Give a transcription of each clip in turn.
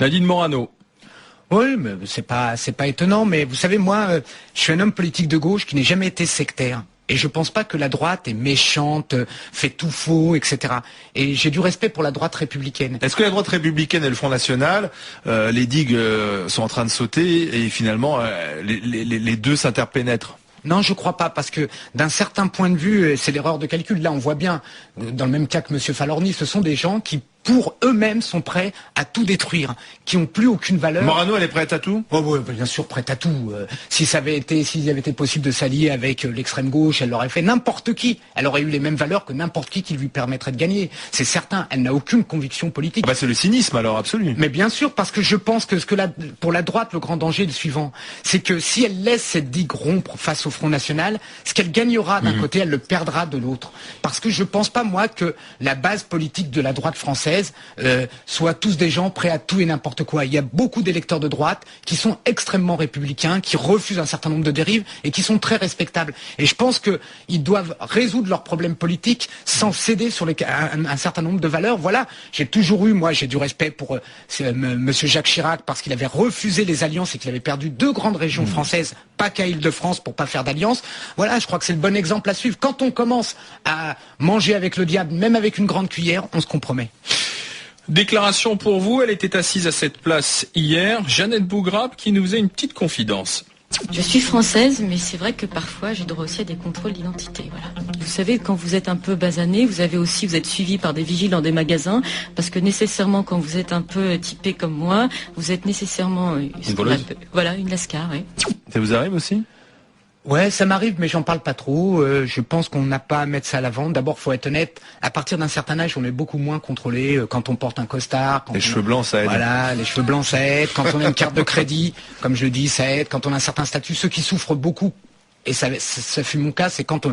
Nadine Morano. Oui, mais c'est pas étonnant, mais vous savez, moi, je suis un homme politique de gauche qui n'a jamais été sectaire. Et je pense pas que la droite est méchante, fait tout faux, etc. Et j'ai du respect pour la droite républicaine. Est-ce que la droite républicaine et le Front National, les digues sont en train de sauter et finalement les deux s'interpénètrent? Non, je crois pas, parce que d'un certain point de vue, c'est l'erreur de calcul. Là, on voit bien, dans le même cas que M. Falorni, ce sont des gens qui, pour eux-mêmes, sont prêts à tout détruire, qui n'ont plus aucune valeur. Morano, elle est prête à tout? Oh, oui, bien sûr, prête à tout. S'il avait été possible de s'allier avec l'extrême gauche, elle l'aurait fait. N'importe qui. Elle aurait eu les mêmes valeurs que n'importe qui lui permettrait de gagner. C'est certain. Elle n'a aucune conviction politique. Bah, c'est le cynisme, alors, absolu. Mais bien sûr, parce que je pense que pour la droite, le grand danger est le suivant. C'est que si elle laisse cette digue rompre face au Front National, ce qu'elle gagnera d'un côté, elle le perdra de l'autre. Parce que je pense pas, moi, que la base politique de la droite française soient tous des gens prêts à tout et n'importe quoi. Il y a beaucoup d'électeurs de droite qui sont extrêmement républicains, qui refusent un certain nombre de dérives et qui sont très respectables. Et je pense qu'ils doivent résoudre leurs problèmes politiques sans céder sur un certain nombre de valeurs. Voilà, j'ai du respect pour Monsieur Jacques Chirac parce qu'il avait refusé les alliances et qu'il avait perdu 2 grandes régions françaises, pas qu'à Île-de-France pour pas faire d'alliance. Voilà, je crois que c'est le bon exemple à suivre. Quand on commence à manger avec le diable, même avec une grande cuillère, on se compromet. Déclaration pour vous, elle était assise à cette place hier. Jeannette Bougrabe qui nous faisait une petite confidence. Je suis française, mais c'est vrai que parfois j'ai droit aussi à des contrôles d'identité. Voilà. Vous savez, quand vous êtes un peu basané, vous êtes suivi par des vigiles dans des magasins, parce que nécessairement, quand vous êtes un peu typé comme moi, vous êtes nécessairement une lascar. Oui. Ça vous arrive aussi? Ouais, ça m'arrive, mais j'en parle pas trop. Je pense qu'on n'a pas à mettre ça à l'avant. D'abord, faut être honnête, à partir d'un certain âge, on est beaucoup moins contrôlé quand on porte un costard. Les cheveux blancs, ça aide. Voilà, les cheveux blancs, ça aide. Quand on a une carte de crédit, comme je le dis, ça aide. Quand on a un certain statut, ceux qui souffrent beaucoup, et ça fut mon cas, c'est quand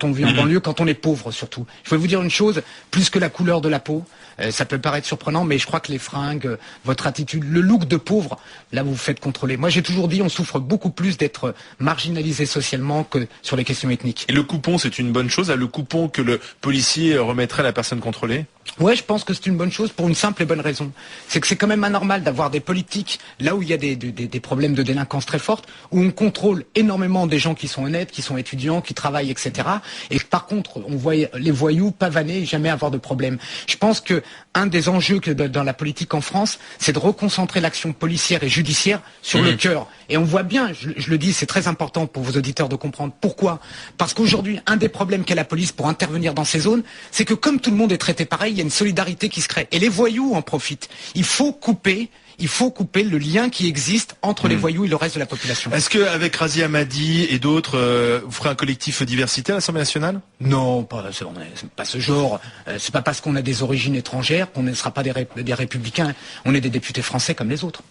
on vit en banlieue, quand on est pauvre surtout. Je vais vous dire une chose, plus que la couleur de la peau, ça peut paraître surprenant, mais je crois que les fringues, votre attitude, le look de pauvre, là vous vous faites contrôler. Moi j'ai toujours dit, on souffre beaucoup plus d'être marginalisé socialement que sur les questions ethniques. Et le coupon, c'est une bonne chose, le coupon que le policier remettrait à la personne contrôlée? Ouais, je pense que c'est une bonne chose pour une simple et bonne raison. C'est que c'est quand même anormal d'avoir des politiques, là où il y a des problèmes de délinquance très fortes, où on contrôle énormément des gens qui sont honnêtes, qui sont étudiants, qui travaillent, etc. Et par contre, on voit les voyous pavaner et jamais avoir de problème. Je pense que un des enjeux dans la politique en France, c'est de reconcentrer l'action policière et judiciaire sur le cœur. Et on voit bien, je le dis, c'est très important pour vos auditeurs de comprendre pourquoi. Parce qu'aujourd'hui, un des problèmes qu'a la police pour intervenir dans ces zones, c'est que comme tout le monde est traité pareil, il y a une solidarité qui se crée. Et les voyous en profitent. Il faut couper le lien qui existe entre les voyous et le reste de la population. Est-ce qu'avec Razi Hammadi et d'autres, vous ferez un collectif diversité à l'Assemblée nationale? Non, c'est pas ce genre. C'est pas parce qu'on a des origines étrangères qu'on ne sera pas des républicains. On est des députés français comme les autres.